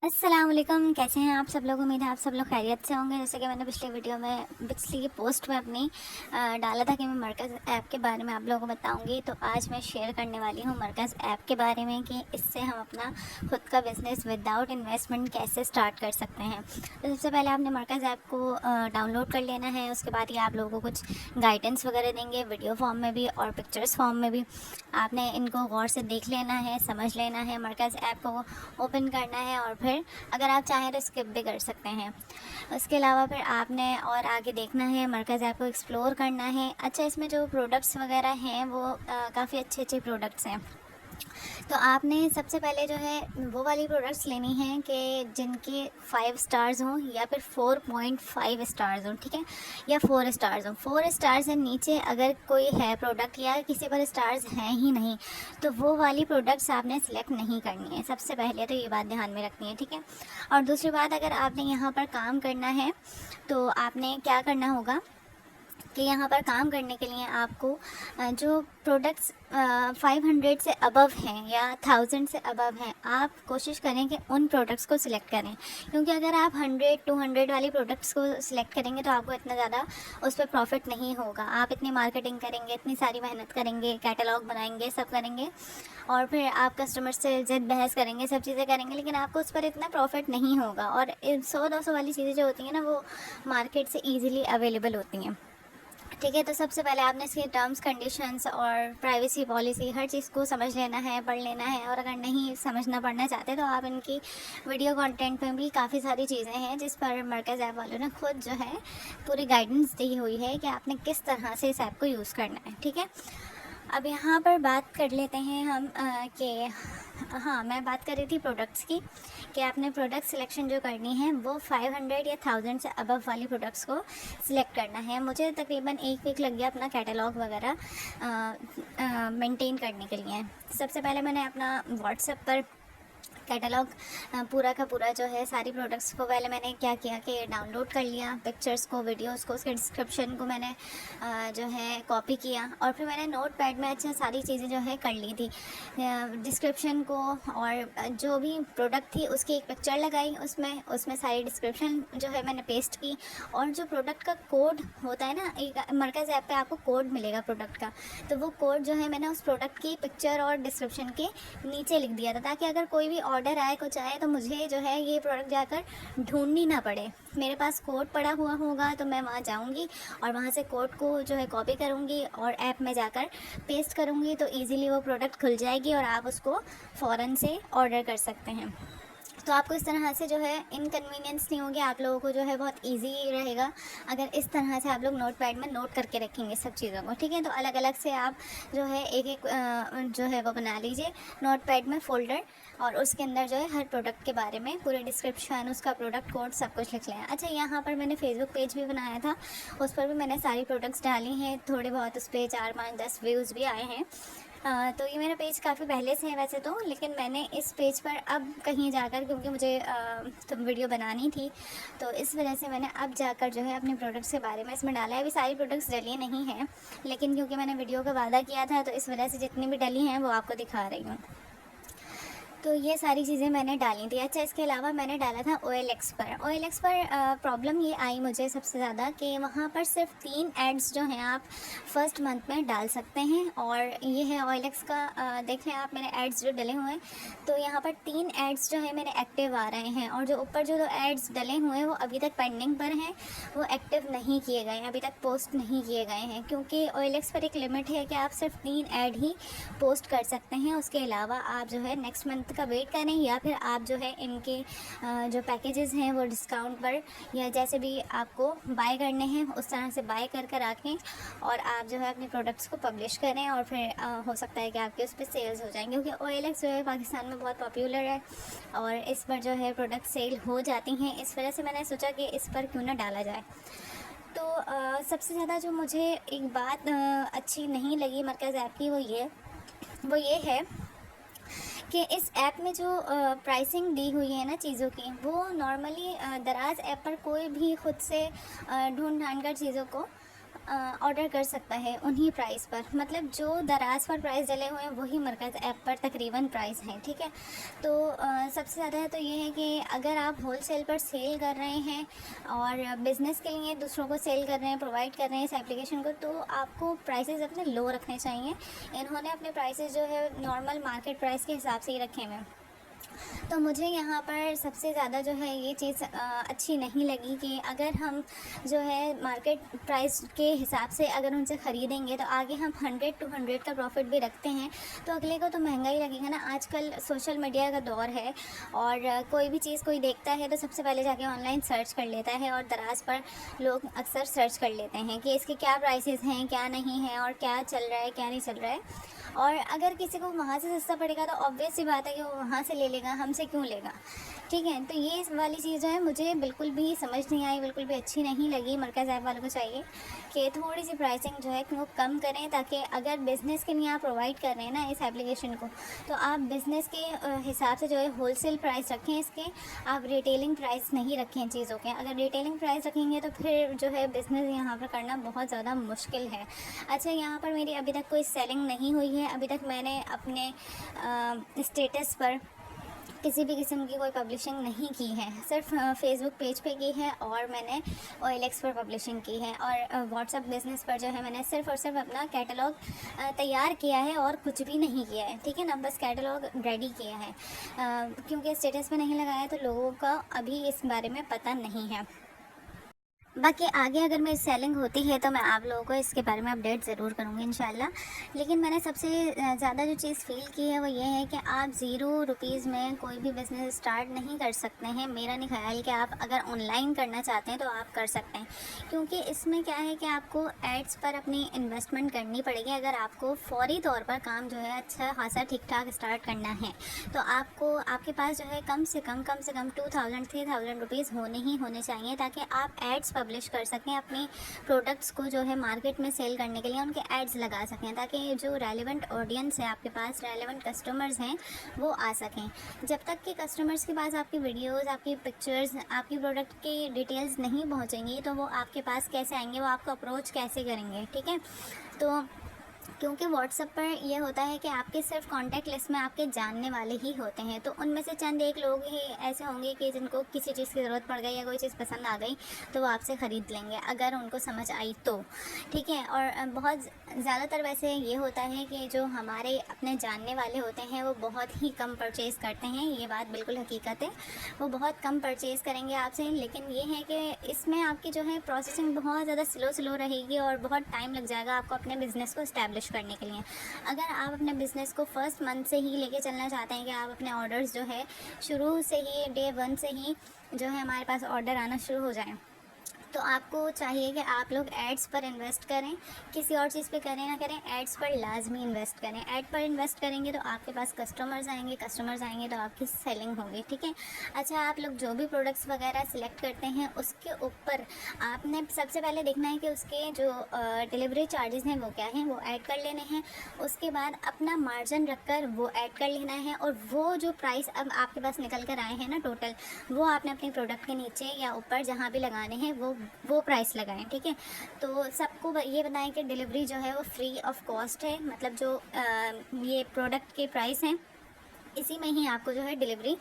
अस्सलाम वालेकुम, कैसे हैं आप सब लोग। उम्मीद है आप सब लोग खैरियत से होंगे। जैसे कि मैंने पिछली पोस्ट में अपनी डाला था कि मैं मरकज़ ऐप के बारे में आप लोगों को बताऊंगी। तो आज मैं शेयर करने वाली हूँ मरकज़ ऐप के बारे में कि इससे हम अपना खुद का बिज़नेस विदाउट इन्वेस्टमेंट कैसे स्टार्ट कर सकते हैं। तो सबसे पहले आपने मरकज़ ऐप को डाउनलोड कर लेना है। उसके बाद ये आप लोगों को कुछ गाइडेंस वगैरह देंगे, वीडियो फॉर्म में भी और पिक्चर्स फॉर्म में भी। आपने इनको गौर से देख लेना है, समझ लेना है। मरकज़ ऐप को ओपन करना है और फिर अगर आप चाहें तो स्किप भी कर सकते हैं। उसके अलावा फिर आपने और आगे देखना है, मरकज़ ऐप को एक्सप्लोर करना है। अच्छा, इसमें जो प्रोडक्ट्स वगैरह हैं वो काफ़ी अच्छे अच्छे प्रोडक्ट्स हैं। तो आपने सबसे पहले जो है वो वाली प्रोडक्ट्स लेनी हैं कि जिनके 5 स्टार्स हों या फिर 4.5 स्टार्स हों, ठीक है, या 4 स्टार्स हों। 4 स्टार से नीचे अगर कोई है प्रोडक्ट या किसी पर स्टार्स हैं ही नहीं, तो वो वाली प्रोडक्ट्स आपने सिलेक्ट नहीं करनी है। सबसे पहले तो ये बात ध्यान में रखनी है, ठीक है। और दूसरी बात, अगर आपने यहाँ पर काम करना है तो आपने क्या करना होगा कि यहाँ पर काम करने के लिए आपको जो प्रोडक्ट्स 500 से अबव हैं या 1000 से अबव हैं, आप कोशिश करें कि उन प्रोडक्ट्स को सिलेक्ट करें। क्योंकि अगर आप 100-200 वाली प्रोडक्ट्स को सिलेक्ट करेंगे तो आपको इतना ज़्यादा उस पर प्रॉफिट नहीं होगा। आप इतनी मार्केटिंग करेंगे, इतनी सारी मेहनत करेंगे, कैटलॉग बनाएंगे, सब करेंगे, और फिर आप कस्टमर से जिद बहस करेंगे, सब चीज़ें करेंगे, लेकिन आपको उस पर इतना प्रॉफिट नहीं होगा। और 100-200 वाली चीज़ें जो होती हैं ना, वो मार्केट से ईज़िली अवेलेबल होती हैं, ठीक है। तो सबसे पहले आपने इसके टर्म्स कंडीशंस और प्राइवेसी पॉलिसी हर चीज़ को समझ लेना है, पढ़ लेना है। और अगर नहीं समझना पढ़ना चाहते तो आप इनकी वीडियो कंटेंट में भी काफ़ी सारी चीज़ें हैं जिस पर मरकज़ ऐप वालों ने खुद जो है पूरी गाइडेंस दी हुई है कि आपने किस तरह से इस ऐप को यूज़ करना है, ठीक है। अब यहाँ पर बात कर लेते हैं हम कि हाँ, मैं बात कर रही थी प्रोडक्ट्स की, कि आपने प्रोडक्ट सिलेक्शन जो करनी है वो 500 या 1000 से अबव वाली प्रोडक्ट्स को सिलेक्ट करना है। मुझे तकरीबन 1 वीक लग गया अपना कैटलॉग वगैरह मेंटेन करने के लिए। सबसे पहले मैंने अपना व्हाट्सएप पर कैटलॉग पूरा का पूरा जो है सारी प्रोडक्ट्स को पहले मैंने क्या किया कि डाउनलोड कर लिया, पिक्चर्स को, वीडियोस को, उसके डिस्क्रिप्शन को मैंने जो है कॉपी किया। और फिर मैंने नोट पैड में अच्छा सारी चीज़ें जो है कर ली थी। डिस्क्रिप्शन को और जो भी प्रोडक्ट थी उसकी एक पिक्चर लगाई, उसमें सारी डिस्क्रिप्शन जो है मैंने पेस्ट की। और जो प्रोडक्ट का कोड होता है ना, एक मरकज़ ऐप पे आपको कोड मिलेगा प्रोडक्ट का, तो वो कोड जो है मैंने उस प्रोडक्ट की पिक्चर और डिस्क्रिप्शन के नीचे लिख दिया था, ताकि अगर कोई भी ऑर्डर आए, कुछ आए, तो मुझे जो है ये प्रोडक्ट जाकर ढूंढनी ना पड़े। मेरे पास कोड पड़ा हुआ होगा तो मैं वहाँ जाऊँगी और वहाँ से कोड को जो है कॉपी करूँगी और ऐप में जाकर पेस्ट करूँगी, तो ईज़िली वो प्रोडक्ट खुल जाएगी और आप उसको फ़ौरन से ऑर्डर कर सकते हैं। तो आपको इस तरह से जो है इनकन्वीनियंस नहीं होगी, आप लोगों को जो है बहुत इजी रहेगा अगर इस तरह से आप लोग नोट पैड में नोट करके रखेंगे सब चीज़ों को, ठीक है। तो अलग अलग से आप जो है एक एक जो है वो बना लीजिए नोट पैड में फ़ोल्डर, और उसके अंदर जो है हर प्रोडक्ट के बारे में पूरे डिस्क्रिप्शन, उसका प्रोडक्ट कोड, सब कुछ लिख लें। अच्छा, यहाँ पर मैंने फेसबुक पेज भी बनाया था, उस पर भी मैंने सारी प्रोडक्ट्स डाली हैं। थोड़े बहुत उस पर 4-5-10 व्यूज़ भी आए हैं। तो ये मेरा पेज काफ़ी पहले से है वैसे तो, लेकिन मैंने इस पेज पर अब कहीं जाकर, क्योंकि मुझे तो वीडियो बनानी थी, तो इस वजह से मैंने अब जाकर जो है अपने प्रोडक्ट्स के बारे में इसमें डाला है। अभी सारी प्रोडक्ट्स डली नहीं हैं, लेकिन क्योंकि मैंने वीडियो का वादा किया था तो इस वजह से जितनी भी डली हैं वो आपको दिखा रही हूँ। तो ये सारी चीज़ें मैंने डाली थी। अच्छा, इसके अलावा मैंने डाला था OLX पर। OLX पर प्रॉब्लम ये आई मुझे सबसे ज़्यादा कि वहाँ पर सिर्फ 3 एड्स जो हैं आप फर्स्ट मंथ में डाल सकते हैं। और ये है OLX का, देख लें आप मेरे एड्स जो डले हुए हैं, तो यहाँ पर 3 एड्स जो है मेरे एक्टिव आ रहे हैं, और जो ऊपर जो 2 एड्स डले हुए हैं वो अभी तक पेंडिंग पर हैं, वो एक्टिव नहीं किए गए हैं, अभी तक पोस्ट नहीं किए गए हैं। क्योंकि OLX पर एक लिमिट है कि आप सिर्फ 3 ऐड ही पोस्ट कर सकते हैं, उसके अलावा आप जो है नेक्स्ट मंथ का वेट करें, या फिर आप जो है इनके जो पैकेजेस हैं वो डिस्काउंट पर या जैसे भी आपको बाय करने हैं उस तरह से बाय कर रखें, और आप जो है अपने प्रोडक्ट्स को पब्लिश करें, और फिर हो सकता है कि आपके उस पर सेल्स हो जाएंगे। क्योंकि OLX जो है पाकिस्तान में बहुत पॉपुलर है और इस पर जो है प्रोडक्ट सेल हो जाती हैं, इस वजह से मैंने सोचा कि इस पर क्यों ना डाला जाए। तो सबसे ज़्यादा जो मुझे एक बात अच्छी नहीं लगी मरकज़ ऐप की, वो ये है कि इस ऐप में जो प्राइसिंग दी हुई है ना चीज़ों की, वो नॉर्मली दराज ऐप पर कोई भी खुद से ढूंढ ढांड कर चीज़ों को ऑर्डर कर सकता है उन्हीं प्राइस पर, मतलब जो दराज पर प्राइस डले हुए हैं वही मरकज़ ऐप पर तकरीबन प्राइस हैं, ठीक है। तो सबसे ज़्यादा तो ये है कि अगर आप होल सेल पर सेल कर रहे हैं और बिज़नेस के लिए दूसरों को सेल कर रहे हैं, प्रोवाइड कर रहे हैं इस एप्लीकेशन को, तो आपको प्राइसेस अपने लो रखने चाहिए। इन्होंने अपने प्राइसेस जो है नॉर्मल मार्केट प्राइस के हिसाब से ही रखे हुए हैं। तो मुझे यहाँ पर सबसे ज़्यादा जो है ये चीज़ अच्छी नहीं लगी कि अगर हम जो है मार्केट प्राइस के हिसाब से अगर उनसे ख़रीदेंगे तो आगे हम 100 to 100 का प्रॉफिट भी रखते हैं तो अगले को तो महंगा ही लगेगा ना। आजकल सोशल मीडिया का दौर है और कोई भी चीज़ कोई देखता है तो सबसे पहले जाके ऑनलाइन सर्च कर लेता है, और दराज पर लोग अक्सर सर्च कर लेते हैं कि इसके क्या प्राइसेस हैं, क्या नहीं है, और क्या चल रहा है क्या नहीं चल रहा है। और अगर किसी को वहाँ से सस्ता पड़ेगा तो ऑब्वियस सी बात है कि वो वहाँ से ले लेगा, हमसे क्यों लेगा, ठीक है। तो ये वाली चीज़ जो है मुझे बिल्कुल भी समझ नहीं आई, बिल्कुल भी अच्छी नहीं लगी। मरकज़ ऐप वालों को चाहिए कि थोड़ी सी प्राइसिंग जो है वो कम करें, ताकि अगर बिज़नेस के लिए आप प्रोवाइड कर रहे हैं ना इस एप्लीकेशन को, तो आप बिज़नेस के हिसाब से जो है होलसेल प्राइस रखें इसके, आप रिटेलिंग प्राइस नहीं रखें चीज़ों के। अगर रिटेलिंग प्राइस रखेंगे तो फिर जो है बिज़नेस यहाँ पर करना बहुत ज़्यादा मुश्किल है। अच्छा, यहाँ पर मेरी अभी तक कोई सेलिंग नहीं हुई है। अभी तक मैंने अपने स्टेटस पर किसी भी किस्म की कोई पब्लिशिंग नहीं की है, सिर्फ फेसबुक पेज पे की है और मैंने OLX पर पब्लिशिंग की है, और व्हाट्सएप बिज़नेस पर जो है मैंने सिर्फ और सिर्फ अपना कैटलॉग तैयार किया है और कुछ भी नहीं किया है, ठीक है ना। बस कैटलॉग रेडी किया है, क्योंकि स्टेटस पे नहीं लगाया तो लोगों का अभी इस बारे में पता नहीं है। बाकी आगे अगर मेरी सेलिंग होती है तो मैं आप लोगों को इसके बारे में अपडेट ज़रूर करूँगी इंशाल्लाह। लेकिन मैंने सबसे ज़्यादा जो चीज़ फ़ील की है वो ये है कि आप ₹0 में कोई भी बिज़नेस स्टार्ट नहीं कर सकते हैं। मेरा नहीं ख्याल कि आप अगर ऑनलाइन करना चाहते हैं तो आप कर सकते हैं, क्योंकि इसमें क्या है कि आपको एड्स पर अपनी इन्वेस्टमेंट करनी पड़ेगी। अगर आपको फ़ौरी तौर पर काम जो है अच्छा खासा ठीक ठाक स्टार्ट करना है तो आपको आपके पास जो है कम से कम 2000-3000 रुपीज़ होने चाहिए, ताकि आप एड्स पब्लिश कर सकें अपने प्रोडक्ट्स को जो है मार्केट में सेल करने के लिए, उनके एड्स लगा सकें, ताकि जो रेलेवेंट ऑडियंस है आपके पास, रेलेवेंट कस्टमर्स हैं, वो आ सकें। जब तक कि कस्टमर्स के पास आपकी वीडियोस, आपकी पिक्चर्स, आपकी प्रोडक्ट की डिटेल्स नहीं पहुंचेंगी तो वो आपके पास कैसे आएंगे, वो आपको अप्रोच कैसे करेंगे, ठीक है। तो क्योंकि व्हाट्सएप पर यह होता है कि आपके सिर्फ कांटेक्ट लिस्ट में आपके जानने वाले ही होते हैं, तो उनमें से चंद एक लोग ही ऐसे होंगे कि जिनको किसी चीज़ की ज़रूरत पड़ गई या कोई चीज़ पसंद आ गई तो वो आपसे ख़रीद लेंगे, अगर उनको समझ आई तो, ठीक है। और बहुत ज़्यादातर वैसे ये होता है कि जो हमारे अपने जानने वाले होते हैं वो बहुत ही कम परचेज़ करते हैं, ये बात बिल्कुल हकीकत है, वो बहुत कम परचेज़ करेंगे आपसे। लेकिन ये है कि इसमें आपकी जो है प्रोसेसिंग बहुत ज़्यादा स्लो रहेगी और बहुत टाइम लग जाएगा आपको अपने बिज़नेस को इस्टेब्लिश करने के लिए। अगर आप अपने बिज़नेस को फर्स्ट मंथ से ही लेके चलना चाहते हैं कि आप अपने ऑर्डर्स जो है शुरू से ही डे 1 से ही जो है हमारे पास ऑर्डर आना शुरू हो जाए, तो आपको चाहिए कि आप लोग एड्स पर इन्वेस्ट करें, किसी और चीज़ पे करें ना करें, एड्स पर लाजमी इन्वेस्ट करें। ऐड पर इन्वेस्ट करेंगे तो आपके पास कस्टमर्स आएंगे तो आपकी सेलिंग होगी, ठीक है। अच्छा, आप लोग जो भी प्रोडक्ट्स वगैरह सिलेक्ट करते हैं उसके ऊपर आपने सबसे पहले देखना है कि उसके जो डिलीवरी चार्जेस हैं वो क्या हैं, वो ऐड कर लेने हैं। उसके बाद अपना मार्जिन रखकर वो ऐड कर लेना है, और वो जो प्राइस अब आपके पास निकल कर आए हैं ना टोटल, वो आपने अपने प्रोडक्ट के नीचे या ऊपर जहाँ भी लगाने हैं वो प्राइस लगाएं, ठीक है। तो सबको ये बताएं कि डिलीवरी जो है वो फ्री ऑफ कॉस्ट है, मतलब जो ये प्रोडक्ट के प्राइस हैं इसी में ही आपको जो है डिलीवरी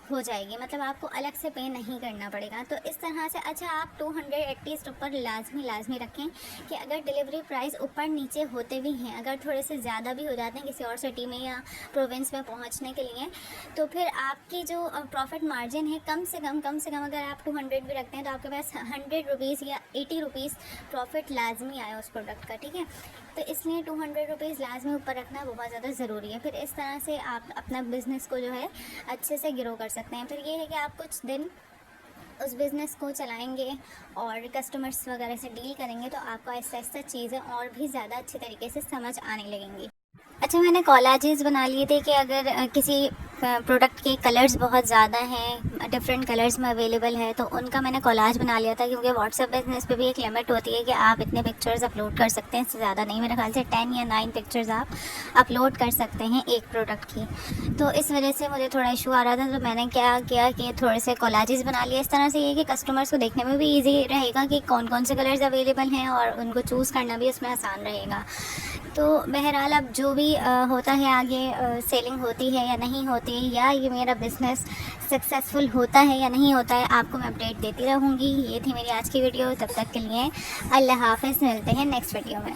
हो जाएगी, मतलब आपको अलग से पे नहीं करना पड़ेगा। तो इस तरह से अच्छा, आप 200 एटलीस्ट ऊपर लाजमी रखें कि अगर डिलीवरी प्राइस ऊपर नीचे होते भी हैं, अगर थोड़े से ज़्यादा भी हो जाते हैं किसी और सिटी में या प्रोविंस में पहुंचने के लिए, तो फिर आपकी जो प्रॉफिट मार्जिन है कम से कम अगर आप 200 भी रखते हैं तो आपके पास 100 रुपीज़ या 80 रुपीज़ प्रॉफिट लाजमी आए उस प्रोडक्ट का, ठीक है। तो इसलिए 200 रुपीज़ लाजमी ऊपर रखना बहुत ज़्यादा ज़रूरी है। फिर इस तरह से आप अपना बिज़नेस को जो है अच्छे से ग्रो कर सकते हैं। फिर ये है कि आप कुछ दिन उस बिज़नेस को चलाएंगे और कस्टमर्स वगैरह से डील करेंगे तो आपको ऐसा चीज़ें और भी ज़्यादा अच्छी तरीके से समझ आने लगेंगी। अच्छा, मैंने कॉलेजेस बना लिए थे कि अगर किसी प्रोडक्ट के कलर्स बहुत ज़्यादा हैं, डिफरेंट कलर्स में अवेलेबल है, तो उनका मैंने कोलाज बना लिया था, क्योंकि व्हाट्सएप बिजनेस पे भी एक लिमिट होती है कि आप इतने पिक्चर्स अपलोड कर सकते हैं, इससे ज़्यादा नहीं। मेरे ख्याल से 10 या 9 पिक्चर्स आप अपलोड कर सकते हैं एक प्रोडक्ट की। तो इस वजह से मुझे थोड़ा इशू आ रहा था, तो मैंने क्या किया कि थोड़े से कोलाजेस बना लिए। इस तरह से ये कि कस्टमर्स को देखने में भी ईजी रहेगा कि कौन कौन से कलर्स अवेलेबल हैं और उनको चूज़ करना भी उसमें आसान रहेगा। तो बहरहाल अब जो भी होता है आगे, सेलिंग होती है या नहीं होती, या ये मेरा बिज़नेस सक्सेसफुल होता है या नहीं होता है, आपको मैं अपडेट देती रहूँगी। ये थी मेरी आज की वीडियो। तब तक के लिए अल्लाह हाफ़िज़, मिलते हैं नेक्स्ट वीडियो में।